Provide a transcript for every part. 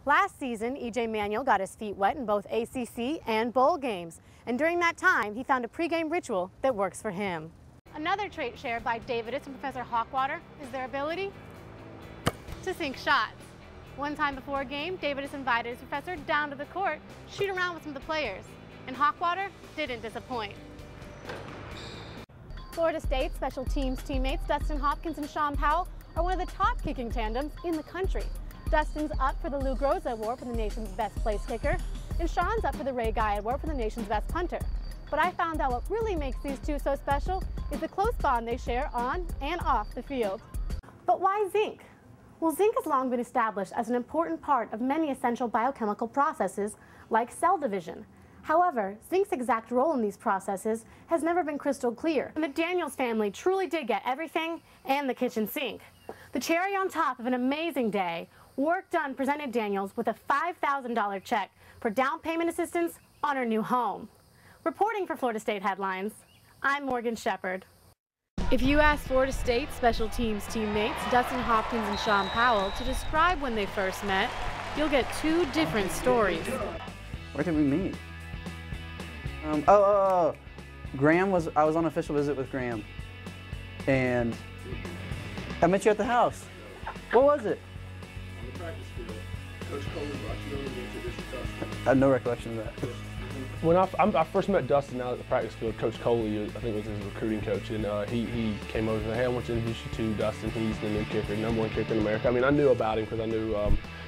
Last season, E.J. Manuel got his feet wet in both ACC and bowl games, and during that time, he found a pregame ritual that works for him. Another trait shared by Davidus and Professor Hawkwater is their ability to sink shots. One time before a game, Davidus invited his professor down to the court to shoot around with some of the players, and Hawkwater didn't disappoint. Florida State special teams teammates Dustin Hopkins and Sean Powell are one of the top kicking tandems in the country. Dustin's up for the Lou Groza Award for the nation's best place kicker, and Sean's up for the Ray Guy Award for the nation's best punter. But I found out what really makes these two so special is the close bond they share on and off the field. But why zinc? Well, zinc has long been established as an important part of many essential biochemical processes like cell division. However, zinc's exact role in these processes has never been crystal clear. And the Daniels family truly did get everything and the kitchen sink. The cherry on top of an amazing day, Work Done presented Daniels with a $5,000 check for down payment assistance on her new home. Reporting for Florida State Headlines, I'm Morgan Shepard. If you ask Florida State special teams teammates Dustin Hopkins and Sean Powell to describe when they first met, you'll get two different stories. Where did we meet? Graham was, I was on an official visit with Graham, and I met you at the house. What was it? On the practice field. Coach Coley brought you over to introduce us. I had no recollection of that. When I first met Dustin out at the practice field, Coach Coley, I think was his recruiting coach, and he came over and said, hey, I want to introduce you to Dustin. He's the new kicker, #1 kicker in America. I mean, I knew about him because I knew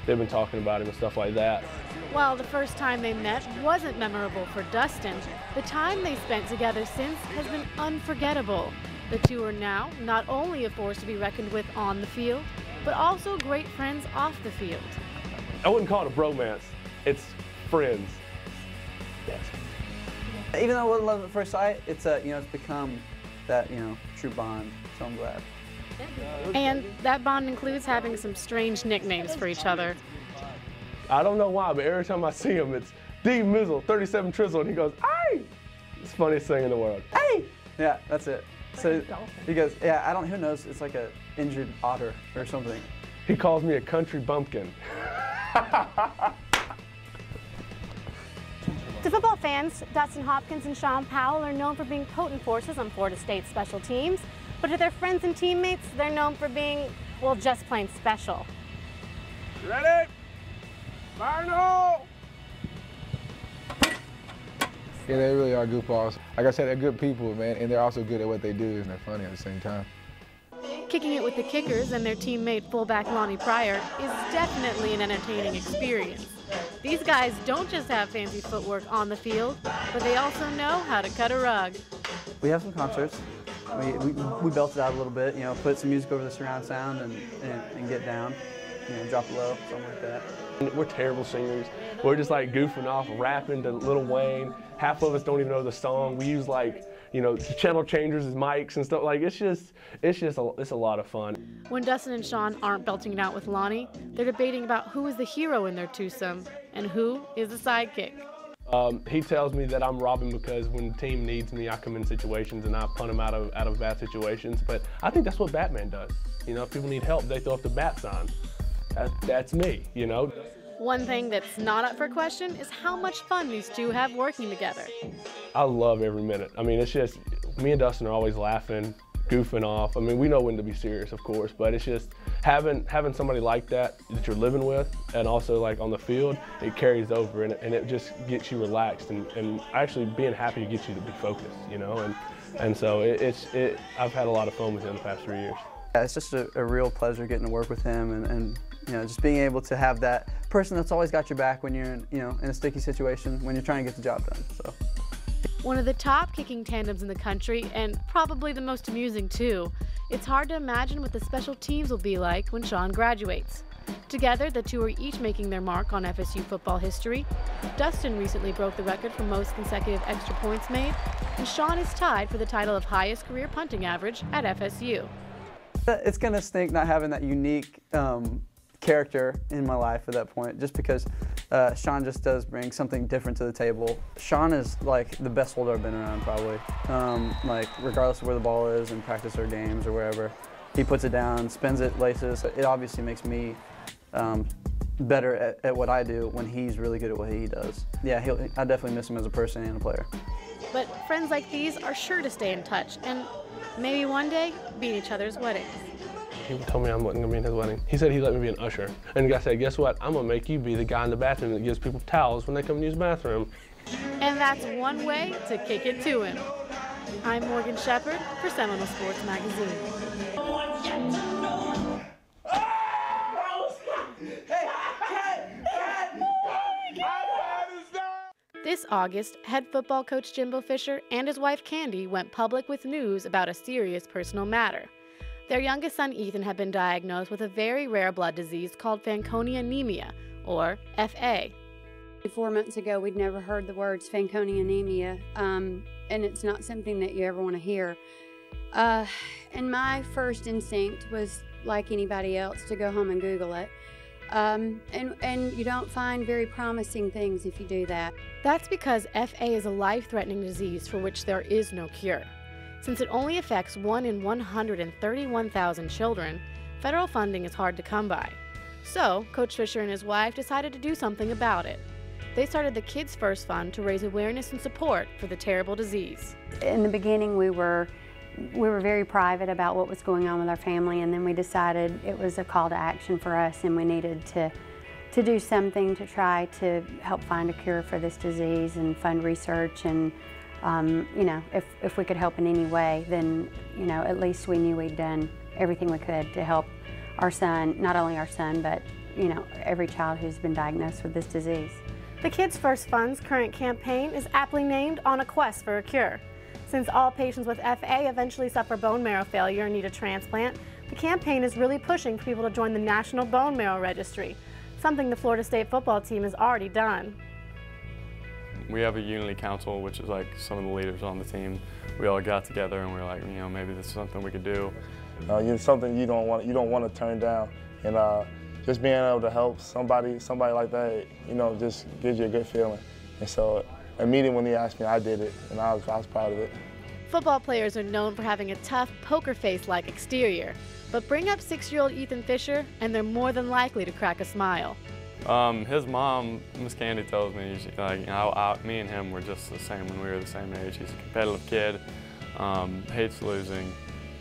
they've been talking about him and stuff like that. While the first time they met wasn't memorable for Dustin, the time they spent together since has been unforgettable. The two are now not only a force to be reckoned with on the field, but also great friends off the field. I wouldn't call it a bromance. It's friends. Yes. Even though it wasn't love at first sight, it's it's become that true bond. So I'm glad. And that bond includes having some strange nicknames for each other. I don't know why, but every time I see him, it's D Mizzle, 37 Trizzle, and he goes, "Hey!" It's the funniest thing in the world. Hey! Yeah, that's it. So he goes, yeah, who knows? It's like an injured otter or something. He calls me a country bumpkin. To football fans, Dustin Hopkins and Sean Powell are known for being potent forces on Florida State's special teams, but to their friends and teammates, they're known for being, well, just plain special. Ready? Fire in the hole! Yeah, they really are goofballs. Like I said, they're good people, man, and they're also good at what they do, and they're funny at the same time. Kicking it with the kickers and their teammate fullback Lonnie Pryor is definitely an entertaining experience. These guys don't just have fancy footwork on the field, but they also know how to cut a rug. We have some concerts. We belt it out a little bit, put some music over the surround sound and get down, drop low, something like that. We're terrible singers. We're just like goofing off, rapping to Lil Wayne. Half of us don't even know the song. We use channel changers as mics and stuff. Like it's a lot of fun. When Dustin and Sean aren't belting it out with Lonnie, they're debating about who is the hero in their twosome and who is the sidekick. He tells me that I'm Robin because when the team needs me, I come in situations and I punt them out of bad situations. But I think that's what Batman does. If people need help, they throw up the bat sign. That's me, One thing that's not up for question is how much fun these two have working together. I love every minute. I mean, it's just, me and Dustin are always laughing, goofing off. I mean, we know when to be serious, of course, but it's just having somebody like that you're living with and also like on the field, it carries over and it just gets you relaxed and actually being happy gets you to be focused, and so I've had a lot of fun with him the past 3 years. Yeah, it's just a real pleasure getting to work with him and just being able to have that person that's always got your back when you're in a sticky situation, when you're trying to get the job done. So. One of the top kicking tandems in the country, and probably the most amusing too. It's hard to imagine what the special teams will be like when Sean graduates. Together, the two are each making their mark on FSU football history. Dustin recently broke the record for most consecutive extra points made, and Sean is tied for the title of highest career punting average at FSU. It's gonna stink not having that unique character in my life at that point, just because Sean just does bring something different to the table. Sean is like the best holder I've been around, probably. Regardless of where the ball is in practice or games or wherever, he puts it down, spins it, laces. It obviously makes me better at what I do when he's really good at what he does. Yeah, I definitely miss him as a person and a player. But friends like these are sure to stay in touch and maybe one day be in each other's weddings. He told me I wasn't gonna be in his wedding. He said he'd let me be an usher. And the guy said, guess what? I'm gonna make you be the guy in the bathroom that gives people towels when they come to use the bathroom. And that's one way to kick it to him. I'm Morgan Shepard for Seminole Sports Magazine. This August, head football coach Jimbo Fisher and his wife Candy went public with news about a serious personal matter. Their youngest son Ethan had been diagnosed with a very rare blood disease called Fanconi anemia, or FA. 4 months ago, we'd never heard the words Fanconi anemia, and it's not something that you ever want to hear. And my first instinct was, like anybody else, to go home and Google it. And you don't find very promising things if you do that. That's because FA is a life-threatening disease for which there is no cure. Since it only affects 1 in 131,000 children, federal funding is hard to come by. So, Coach Fisher and his wife decided to do something about it. They started the Kids First Fund to raise awareness and support for the terrible disease. In the beginning, we were very private about what was going on with our family, and then we decided it was a call to action for us, and we needed to do something to try to help find a cure for this disease and fund research. And you know, if we could help in any way, then, you know, at least we knew we'd done everything we could to help our son, not only our son, but, you know, every child who's been diagnosed with this disease. The Kids First Fund's current campaign is aptly named On a Quest for a Cure. Since all patients with FA eventually suffer bone marrow failure and need a transplant, the campaign is really pushing for people to join the National Bone Marrow Registry, something the Florida State football team has already done. We have a unity council, which is like some of the leaders on the team. We all got together and we were like, you know, maybe this is something we could do. It's something you don't want to turn down, and just being able to help somebody like that, you know, just gives you a good feeling. And so immediately when he asked me, I did it, and I was proud of it. Football players are known for having a tough, poker face-like exterior, but bring up 6-year-old Ethan Fisher, and they're more than likely to crack a smile. His mom, Miss Candy, tells me, like, you know, me and him were just the same when we were the same age. He's a competitive kid, hates losing.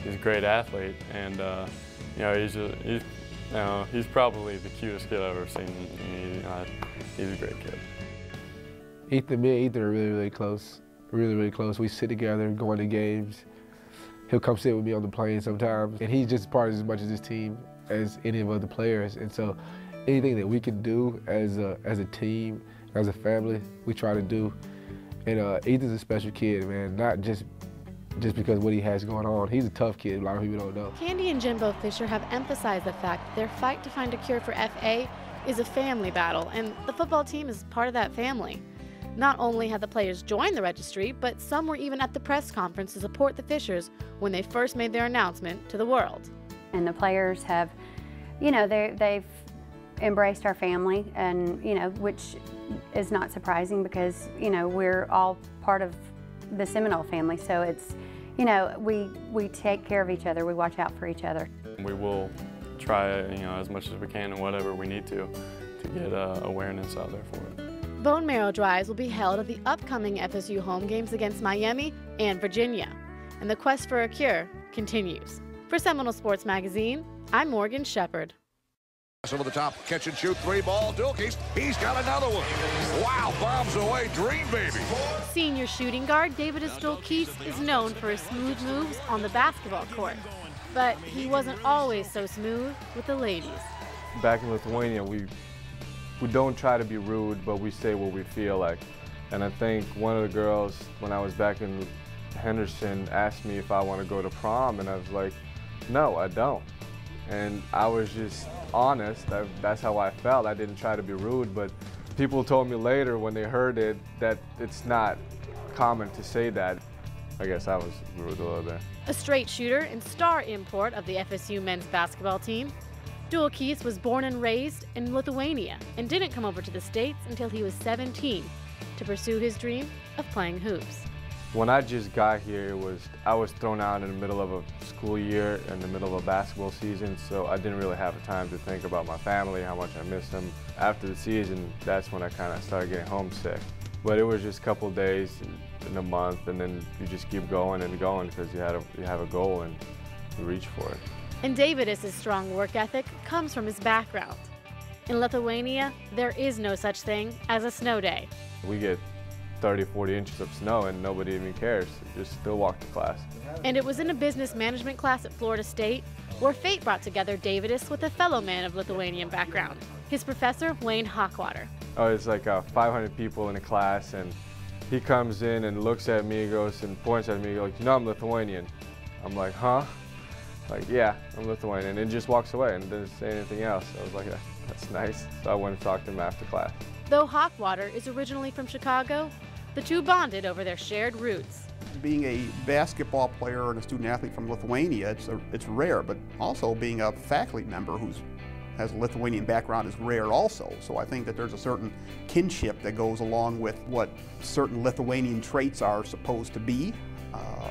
He's a great athlete, and you know, he's probably the cutest kid I've ever seen. He's a great kid. Me and Ethan are really close, really close. We sit together, going to games. He'll come sit with me on the plane sometimes, and he's just part of as much of this team as any of the players. And so anything that we can do as a team, as a family, we try to do. And Ethan's a special kid, man, not just because of what he has going on. He's a tough kid, a lot of people don't know. Candy and Jimbo Fisher have emphasized the fact that their fight to find a cure for FA is a family battle, and the football team is part of that family. Not only had the players joined the registry, but some were even at the press conference to support the Fishers when they first made their announcement to the world. And the players have, you know, they've embraced our family, and, you know, which is not surprising because, you know, we're all part of the Seminole family. So it's, you know, we take care of each other, we watch out for each other. We will try, you know, as much as we can and whatever we need to get awareness out there for it. Bone marrow drives will be held at the upcoming FSU home games against Miami and Virginia, and the quest for a cure continues. For Seminole Sports Magazine, I'm Morgan Shepard. Over the top, catch and shoot, 3-ball, Dulkes. He's got another one. Wow, bombs away, Dream Baby. Senior shooting guard David Dulkes is known for his smooth moves on the basketball court, but he wasn't always so smooth with the ladies. Back in Lithuania, we don't try to be rude, but we say what we feel like. And I think one of the girls, when I was back in Henderson, asked me if I want to go to prom, and I was like, no, I don't. And I was just honest. That's how I felt. I didn't try to be rude, but people told me later when they heard it that it's not common to say that. I guess I was rude a little bit. A straight shooter and star import of the FSU men's basketball team, Dulkes was born and raised in Lithuania and didn't come over to the States until he was 17 to pursue his dream of playing hoops. When I just got here, I was thrown out in the middle of a school year, in the middle of a basketball season, so I didn't really have time to think about my family, how much I missed them. After the season, that's when I kind of started getting homesick. But it was just a couple days in a month, and then you just keep going and going because you have a goal and you reach for it. And David's strong work ethic comes from his background. In Lithuania, there is no such thing as a snow day. We get 30, 40 inches of snow and nobody even cares. You just still walk to class. And it was in a business management class at Florida State where fate brought together David's with a fellow man of Lithuanian background, his professor, Wayne Hochwater. Oh, it's like 500 people in a class, and he comes in and looks at me, goes and points at me, goes, "You know I'm Lithuanian." I'm like, "Huh?" Like, "Yeah, I'm Lithuanian," and just walks away and doesn't say anything else. I was like, "That's nice." So I went and talked to him after class. Though Hochwater is originally from Chicago, the two bonded over their shared roots. Being a basketball player and a student athlete from Lithuania, it's rare, but also being a faculty member who has a Lithuanian background is rare also. So I think that there's a certain kinship that goes along with what certain Lithuanian traits are supposed to be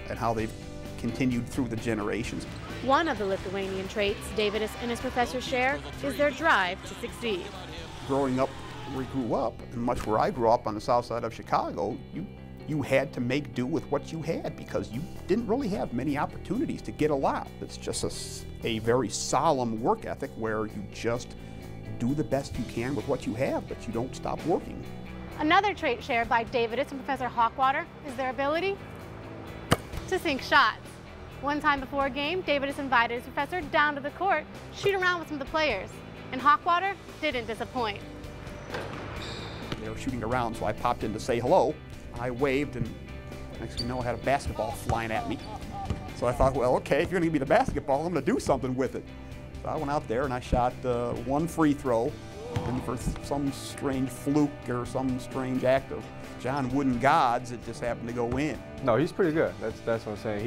and how they've continued through the generations. One of the Lithuanian traits David's and his professor share is their drive to succeed. Growing up where we grew up, and much where I grew up on the south side of Chicago, you had to make do with what you had because you didn't really have many opportunities to get a lot. It's just a very solemn work ethic where you just do the best you can with what you have, but you don't stop working. Another trait shared by David's and Professor Hochwater is their ability to sink shots. One time before a game, David's invited his professor down to the court to shoot around with some of the players, and Hochwater didn't disappoint. They were shooting around, so I popped in to say hello. I waved, and next thing you know, I had a basketball flying at me. So I thought, well, okay, if you're going to give me the basketball, I'm going to do something with it. So I went out there and I shot one free throw, and for some strange fluke or some strange act of John Wooden gods, it just happened to go in. No, he's pretty good. That's what I'm saying.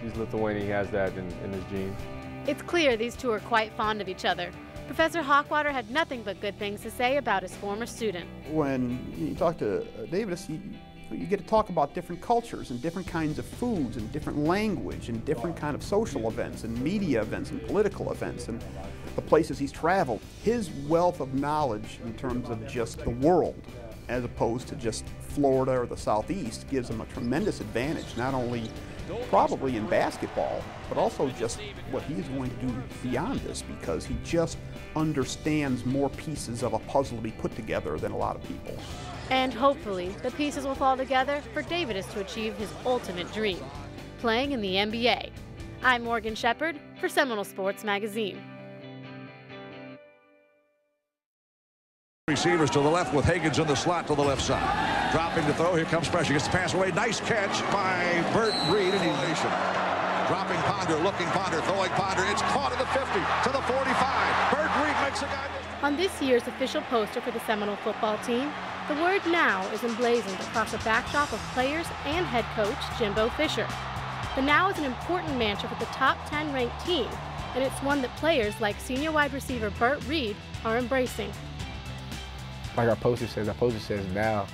He's Lithuanian. He has that in his genes. It's clear these two are quite fond of each other. Professor Hochwater had nothing but good things to say about his former student. When you talk to David's, you get to talk about different cultures and different kinds of foods and different language and different kind of social events and media events and political events and the places he's traveled. His wealth of knowledge in terms of just the world as opposed to just Florida or the Southeast gives him a tremendous advantage, not only probably in basketball, but also just what he's going to do beyond this because he just understands more pieces of a puzzle to be put together than a lot of people. And hopefully, the pieces will fall together for David's to achieve his ultimate dream, playing in the NBA. I'm Morgan Shepard for Seminole Sports Magazine. Receivers to the left with Higgins in the slot to the left side. Dropping to throw, here comes pressure, gets the pass away. Nice catch by Burt Reed, and he's nation. Dropping Ponder, looking Ponder, throwing Ponder. It's caught at the 50 to the 45. Burt Reed makes a guy. On this year's official poster for the Seminole football team, the word "now" is emblazoned across a backdrop of players and head coach Jimbo Fisher. The "now" is an important mantra for the top 10 ranked team, and it's one that players like senior wide receiver Burt Reed are embracing. Like our poster says now,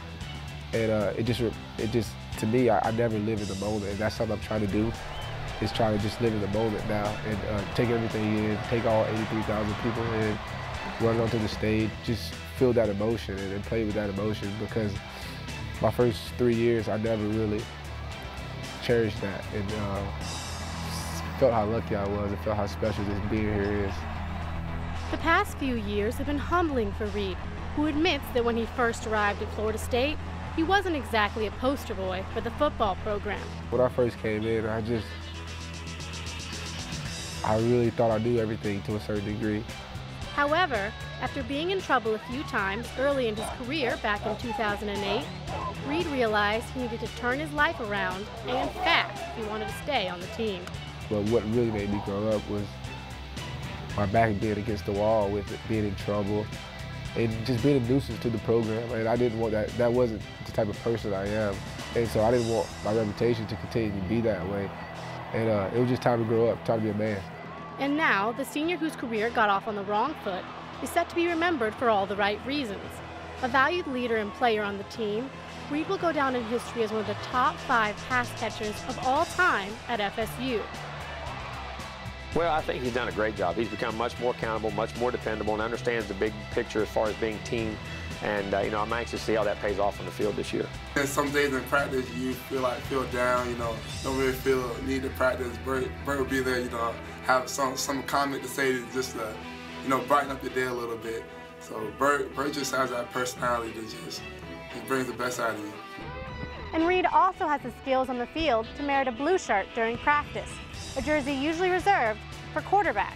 and it just to me, I never live in the moment, and that's something I'm trying to do, is try to just live in the moment now and take everything in, take all 83,000 people in, run onto the stage, just feel that emotion and play with that emotion, because my first 3 years, I never really cherished that, and felt how lucky I was and felt how special this being here is. The past few years have been humbling for Reed, who admits that when he first arrived at Florida State, he wasn't exactly a poster boy for the football program. When I first came in, I really thought I knew everything to a certain degree. However, after being in trouble a few times early in his career back in 2008, Reed realized he needed to turn his life around and fast if he wanted to stay on the team. But what really made me grow up was my back being against the wall with it, being in trouble, and just being a nuisance to the program. And I didn't want that. That wasn't the type of person I am. And so I didn't want my reputation to continue to be that way. And it was just time to grow up, time to be a man. And now, the senior whose career got off on the wrong foot is set to be remembered for all the right reasons. A valued leader and player on the team, Reed will go down in history as one of the top 5 pass catchers of all time at FSU. Well, I think he's done a great job. He's become much more accountable, much more dependable, and understands the big picture as far as being team. And you know, I'm anxious to see how that pays off on the field this year. And some days in practice, you feel down. You know, don't really feel need to practice. Bert will be there. You know, have some comment to say just to, you know, brighten up your day a little bit. So Bert just has that personality that just brings the best out of you. And Reed also has the skills on the field to merit a blue shirt during practice, a jersey usually reserved for quarterbacks.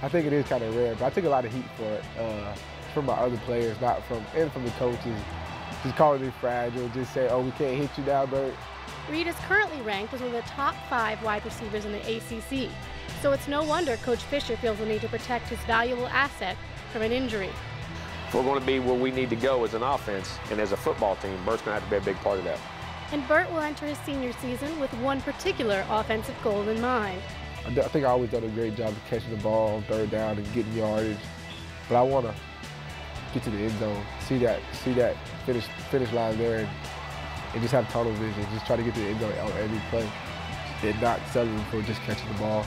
I think it is kind of rare, but I took a lot of heat for it from my other players, and from the coaches. Just calling me fragile, just say, oh, we can't hit you now, Bert. Reed is currently ranked as one of the top 5 wide receivers in the ACC, so it's no wonder Coach Fisher feels the need to protect his valuable asset from an injury. If we're going to be where we need to go as an offense and as a football team, Bert's going to have to be a big part of that. And Bert will enter his senior season with one particular offensive goal in mind. I think I always done a great job of catching the ball on 3rd down and getting yardage, but I want to get to the end zone, see that finish line there, and just have tunnel vision. Just try to get to the end zone on every play, and not settle for just catching the ball.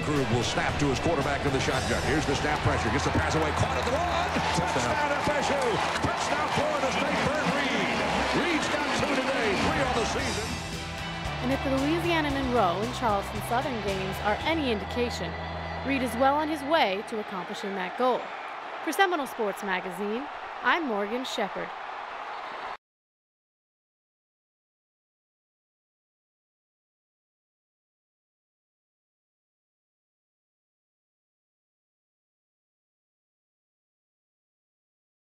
Groove will snap to his quarterback in the shotgun. Here's the snap pressure. Gets the pass away. Caught at the run. Touchdown FSU. Touchdown Florida State. Bert Reed. Reed's got 2 today. 3 on the season. And if the Louisiana Monroe and Charleston Southern games are any indication, Reed is well on his way to accomplishing that goal. For Seminole Sports Magazine, I'm Morgan Shepard.